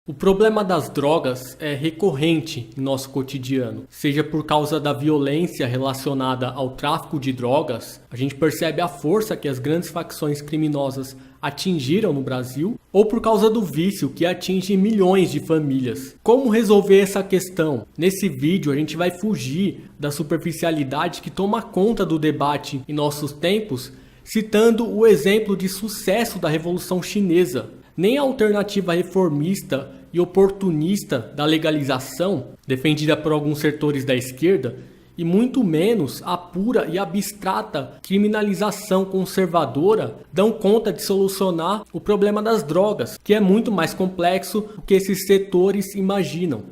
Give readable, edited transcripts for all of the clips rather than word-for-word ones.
O problema das drogas é recorrente em nosso cotidiano, seja por causa da violência relacionada ao tráfico de drogas, a gente percebe a força que as grandes facções criminosas atingiram no Brasil, ou por causa do vício que atinge milhões de famílias. Como resolver essa questão? Nesse vídeo a gente vai fugir da superficialidade que toma conta do debate em nossos tempos, citando o exemplo de sucesso da Revolução Chinesa. Nem a alternativa reformista e oportunista da legalização, defendida por alguns setores da esquerda, e muito menos a pura e abstrata criminalização conservadora dão conta de solucionar o problema das drogas, que é muito mais complexo do que esses setores imaginam.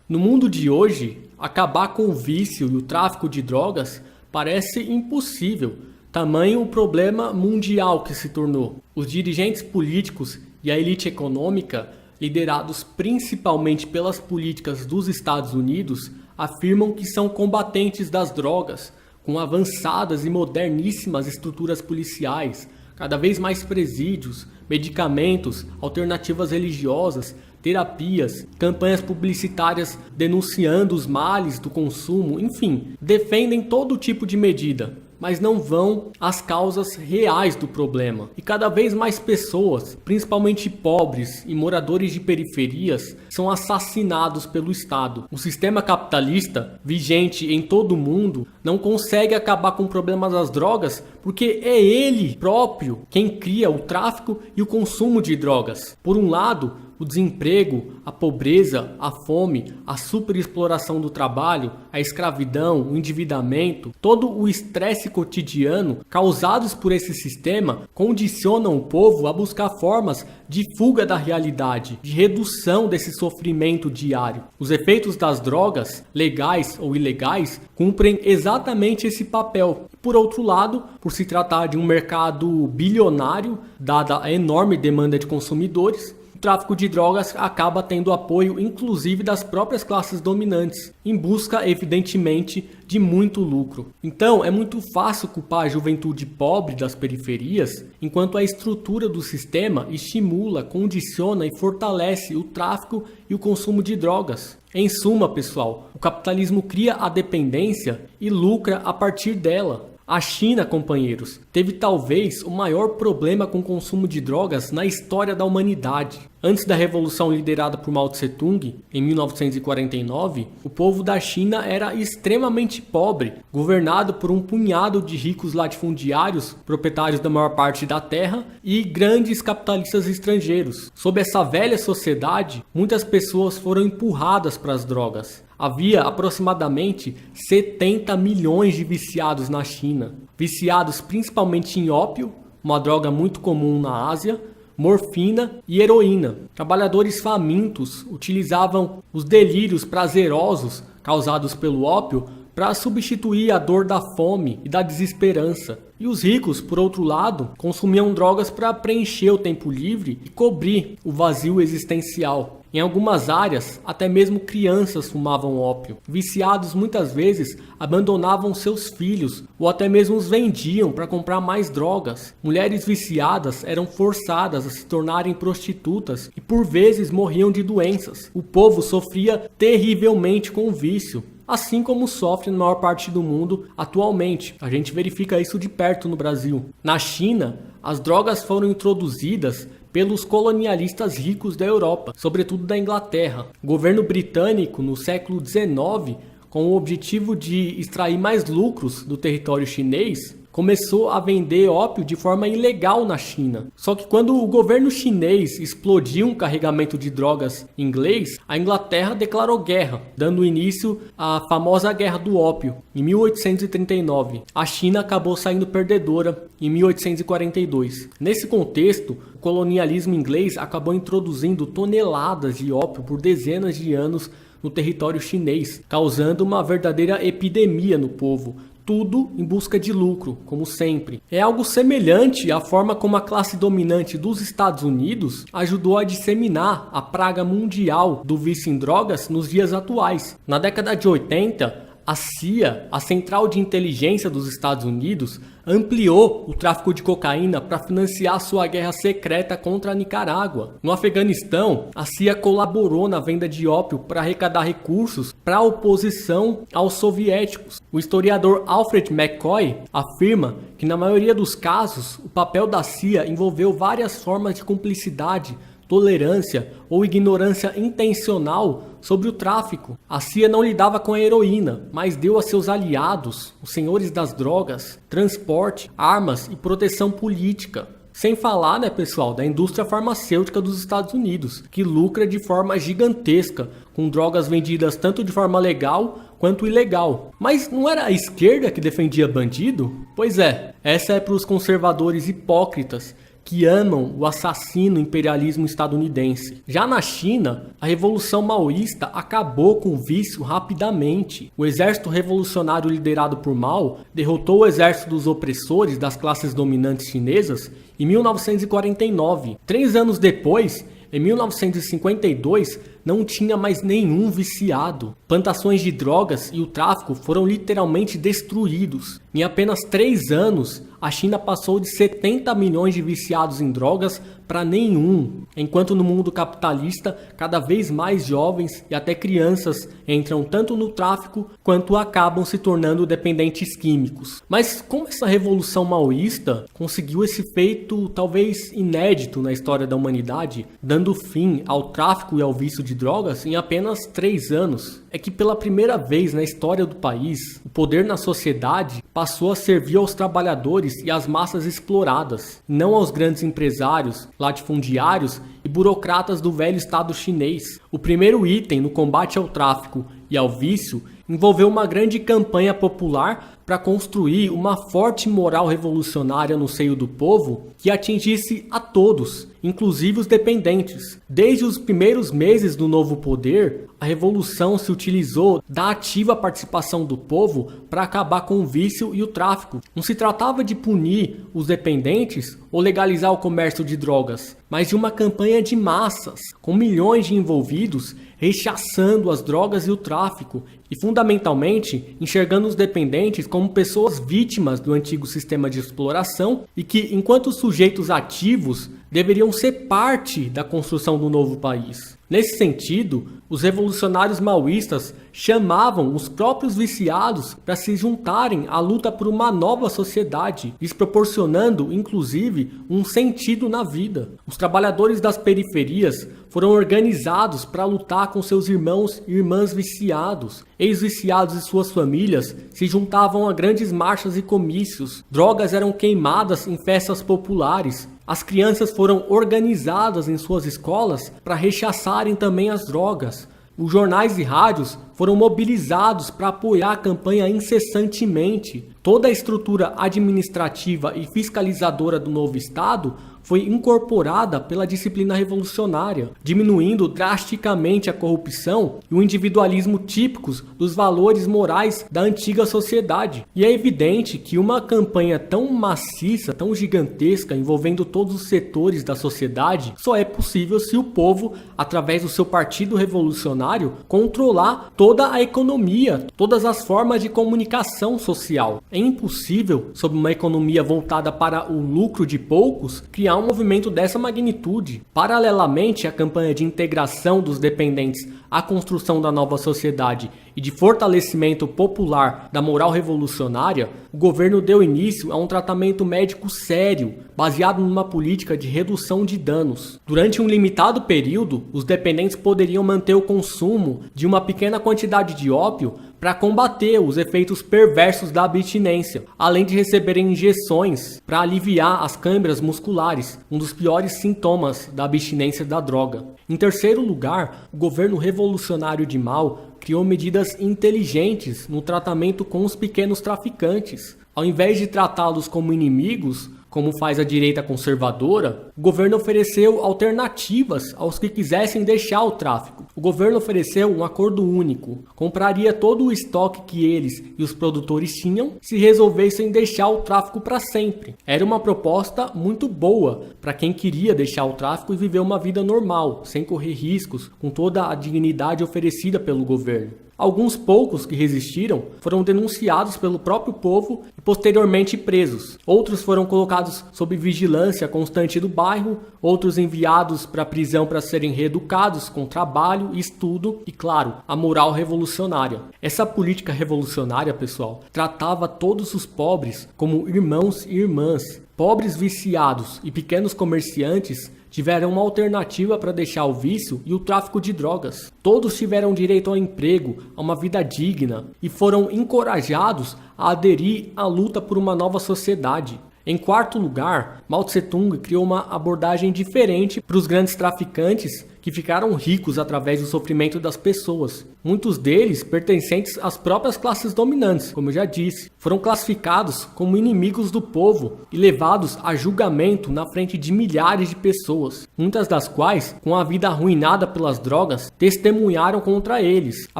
No mundo de hoje, acabar com o vício e o tráfico de drogas parece impossível, tamanho o problema mundial que se tornou. Os dirigentes políticos e a elite econômica, liderados principalmente pelas políticas dos Estados Unidos, afirmam que são combatentes das drogas, com avançadas e moderníssimas estruturas policiais, cada vez mais presídios, medicamentos, alternativas religiosas, terapias, campanhas publicitárias denunciando os males do consumo, enfim, defendem todo tipo de medida, mas não vão às causas reais do problema. E cada vez mais pessoas, principalmente pobres e moradores de periferias, são assassinados pelo Estado. O sistema capitalista, vigente em todo o mundo, não consegue acabar com o problema das drogas porque é ele próprio quem cria o tráfico e o consumo de drogas. Por um lado, o desemprego, a pobreza, a fome, a superexploração do trabalho, a escravidão, o endividamento, todo o estresse cotidiano causados por esse sistema condicionam o povo a buscar formas de fuga da realidade, de redução desse sofrimento diário. Os efeitos das drogas, legais ou ilegais, cumprem exatamente esse papel. Por outro lado, por se tratar de um mercado bilionário, dada a enorme demanda de consumidores, o tráfico de drogas acaba tendo apoio inclusive das próprias classes dominantes, em busca evidentemente de muito lucro. Então é muito fácil culpar a juventude pobre das periferias, enquanto a estrutura do sistema estimula, condiciona e fortalece o tráfico e o consumo de drogas. Em suma, pessoal, o capitalismo cria a dependência e lucra a partir dela. A China, companheiros, teve talvez o maior problema com o consumo de drogas na história da humanidade. Antes da revolução liderada por Mao Tse-tung, em 1949, o povo da China era extremamente pobre, governado por um punhado de ricos latifundiários, proprietários da maior parte da terra, e grandes capitalistas estrangeiros. Sob essa velha sociedade, muitas pessoas foram empurradas para as drogas. Havia aproximadamente 70 milhões de viciados na China, viciados principalmente em ópio, uma droga muito comum na Ásia, morfina e heroína. Trabalhadores famintos utilizavam os delírios prazerosos causados pelo ópio para substituir a dor da fome e da desesperança. E os ricos, por outro lado, consumiam drogas para preencher o tempo livre e cobrir o vazio existencial. Em algumas áreas, até mesmo crianças fumavam ópio. Viciados muitas vezes abandonavam seus filhos ou até mesmo os vendiam para comprar mais drogas. Mulheres viciadas eram forçadas a se tornarem prostitutas e por vezes morriam de doenças. O povo sofria terrivelmente com o vício, assim como sofre na maior parte do mundo atualmente. A gente verifica isso de perto no Brasil. Na China, as drogas foram introduzidas pelos colonialistas ricos da Europa, sobretudo da Inglaterra. O governo britânico, no século XIX, com o objetivo de extrair mais lucros do território chinês, começou a vender ópio de forma ilegal na China. Só que quando o governo chinês explodiu um carregamento de drogas inglês, a Inglaterra declarou guerra, dando início à famosa Guerra do Ópio, em 1839. A China acabou saindo perdedora em 1842. Nesse contexto, o colonialismo inglês acabou introduzindo toneladas de ópio por dezenas de anos no território chinês, causando uma verdadeira epidemia no povo. Tudo em busca de lucro, como sempre. É algo semelhante à forma como a classe dominante dos Estados Unidos ajudou a disseminar a praga mundial do vício em drogas nos dias atuais. Na década de 80, a CIA, a Central de Inteligência dos Estados Unidos, ampliou o tráfico de cocaína para financiar sua guerra secreta contra a Nicarágua. No Afeganistão, a CIA colaborou na venda de ópio para arrecadar recursos para a oposição aos soviéticos. O historiador Alfred McCoy afirma que, na maioria dos casos, o papel da CIA envolveu várias formas de cumplicidade, tolerância ou ignorância intencional sobre o tráfico. A CIA não lidava com a heroína, mas deu a seus aliados, os senhores das drogas, transporte, armas e proteção política. Sem falar, pessoal, da indústria farmacêutica dos Estados Unidos, que lucra de forma gigantesca, com drogas vendidas tanto de forma legal quanto ilegal. Mas não era a esquerda que defendia bandido? Pois é, essa é para os conservadores hipócritas que amam o assassino imperialismo estadunidense. Já na China, a Revolução Maoísta acabou com o vício rapidamente. O exército revolucionário liderado por Mao derrotou o exército dos opressores das classes dominantes chinesas em 1949. 3 anos depois, em 1952, não tinha mais nenhum viciado. Plantações de drogas e o tráfico foram literalmente destruídos. Em apenas 3 anos, a China passou de 70 milhões de viciados em drogas para nenhum, enquanto no mundo capitalista, cada vez mais jovens e até crianças entram tanto no tráfico quanto acabam se tornando dependentes químicos. Mas como essa revolução maoísta conseguiu esse feito talvez inédito na história da humanidade, dando fim ao tráfico e ao vício de drogas em apenas 3 anos? É que pela primeira vez na história do país, o poder na sociedade passou a servir aos trabalhadores e às massas exploradas, não aos grandes empresários, latifundiários e burocratas do velho Estado chinês. O primeiro item no combate ao tráfico e ao vício envolveu uma grande campanha popular para construir uma forte moral revolucionária no seio do povo que atingisse a todos, inclusive os dependentes. Desde os primeiros meses do novo poder, a revolução se utilizou da ativa participação do povo para acabar com o vício e o tráfico. Não se tratava de punir os dependentes ou legalizar o comércio de drogas, mas de uma campanha de massas, com milhões de envolvidos rechaçando as drogas e o tráfico e, fundamentalmente, enxergando os dependentes como pessoas vítimas do antigo sistema de exploração e que, enquanto sujeitos ativos, deveriam ser parte da construção do novo país. Nesse sentido, os revolucionários maoístas chamavam os próprios viciados para se juntarem à luta por uma nova sociedade, lhes proporcionando, inclusive, um sentido na vida. Os trabalhadores das periferias foram organizados para lutar com seus irmãos e irmãs viciados. Ex-viciados e suas famílias se juntavam a grandes marchas e comícios. Drogas eram queimadas em festas populares. As crianças foram organizadas em suas escolas para rechaçarem também as drogas. Os jornais e rádios foram mobilizados para apoiar a campanha incessantemente. Toda a estrutura administrativa e fiscalizadora do novo Estado foi incorporada pela disciplina revolucionária, diminuindo drasticamente a corrupção e o individualismo típicos dos valores morais da antiga sociedade. E é evidente que uma campanha tão maciça, tão gigantesca, envolvendo todos os setores da sociedade, só é possível se o povo, através do seu partido revolucionário, controlar toda a economia, todas as formas de comunicação social. É impossível, sob uma economia voltada para o lucro de poucos, criar um movimento dessa magnitude. Paralelamente à campanha de integração dos dependentes à construção da nova sociedade e de fortalecimento popular da moral revolucionária, o governo deu início a um tratamento médico sério, baseado numa política de redução de danos. Durante um limitado período, os dependentes poderiam manter o consumo de uma pequena quantidade de ópio para combater os efeitos perversos da abstinência, além de receberem injeções para aliviar as câimbras musculares, um dos piores sintomas da abstinência da droga. Em terceiro lugar, o governo revolucionário de Mao criou medidas inteligentes no tratamento com os pequenos traficantes. Ao invés de tratá-los como inimigos, como faz a direita conservadora, o governo ofereceu alternativas aos que quisessem deixar o tráfico. O governo ofereceu um acordo único, compraria todo o estoque que eles e os produtores tinham se resolvessem deixar o tráfico para sempre. Era uma proposta muito boa para quem queria deixar o tráfico e viver uma vida normal, sem correr riscos, com toda a dignidade oferecida pelo governo. Alguns poucos que resistiram foram denunciados pelo próprio povo e posteriormente presos. Outros foram colocados sob vigilância constante do bairro, outros enviados para a prisão para serem reeducados com trabalho, estudo e, claro, a moral revolucionária. Essa política revolucionária, pessoal, tratava todos os pobres como irmãos e irmãs. Pobres viciados e pequenos comerciantes tiveram uma alternativa para deixar o vício e o tráfico de drogas. Todos tiveram direito ao emprego, a uma vida digna e foram encorajados a aderir à luta por uma nova sociedade. Em quarto lugar, Mao Tse-tung criou uma abordagem diferente para os grandes traficantes que ficaram ricos através do sofrimento das pessoas. Muitos deles pertencentes às próprias classes dominantes, como eu já disse, foram classificados como inimigos do povo e levados a julgamento na frente de milhares de pessoas, muitas das quais, com a vida arruinada pelas drogas, testemunharam contra eles. A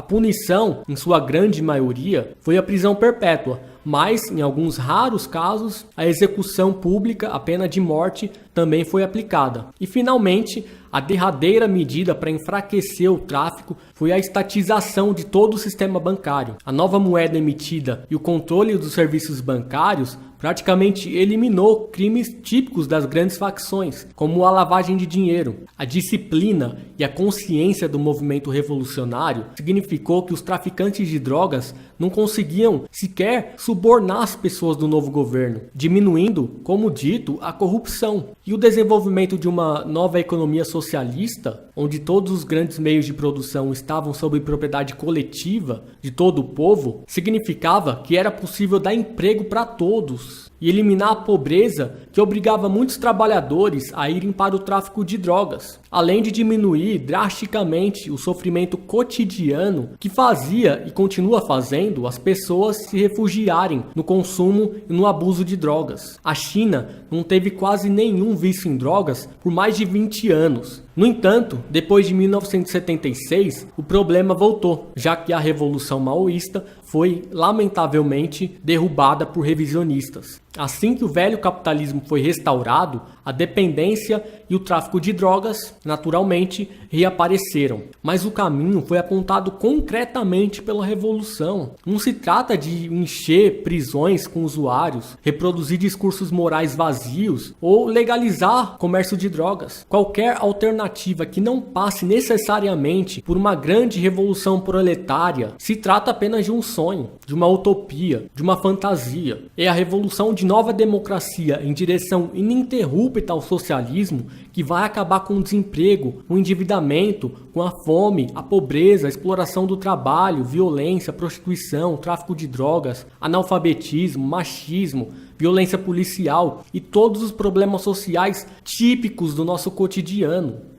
punição, em sua grande maioria, foi a prisão perpétua, mas, em alguns raros casos, a execução pública, a pena de morte, também foi aplicada. E, finalmente, a derradeira medida para enfraquecer o tráfico foi a estatização de todo o sistema bancário. A nova moeda emitida e o controle dos serviços bancários praticamente eliminou crimes típicos das grandes facções, como a lavagem de dinheiro. A disciplina e a consciência do movimento revolucionário significou que os traficantes de drogas não conseguiam sequer subornar as pessoas do novo governo, diminuindo, como dito, a corrupção. E o desenvolvimento de uma nova economia socialista, onde todos os grandes meios de produção estavam sob propriedade coletiva de todo o povo, significava que era possível dar emprego para todos e eliminar a pobreza que obrigava muitos trabalhadores a irem para o tráfico de drogas, além de diminuir drasticamente o sofrimento cotidiano que fazia e continua fazendo as pessoas se refugiarem no consumo e no abuso de drogas. A China não teve quase nenhum vício em drogas por mais de 20 anos. No entanto, depois de 1976, o problema voltou, já que a Revolução Maoísta foi, lamentavelmente, derrubada por revisionistas. Assim que o velho capitalismo foi restaurado, a dependência e o tráfico de drogas, naturalmente, reapareceram. Mas o caminho foi apontado concretamente pela Revolução. Não se trata de encher prisões com usuários, reproduzir discursos morais vazios ou legalizar comércio de drogas. Qualquer alternativa que não passe necessariamente por uma grande revolução proletária se trata apenas de um sonho, de uma utopia, de uma fantasia. É a revolução de nova democracia em direção ininterrupta ao socialismo que vai acabar com o desemprego, o endividamento, com a fome, a pobreza, a exploração do trabalho, violência, prostituição, tráfico de drogas, analfabetismo, machismo, violência policial e todos os problemas sociais típicos do nosso cotidiano.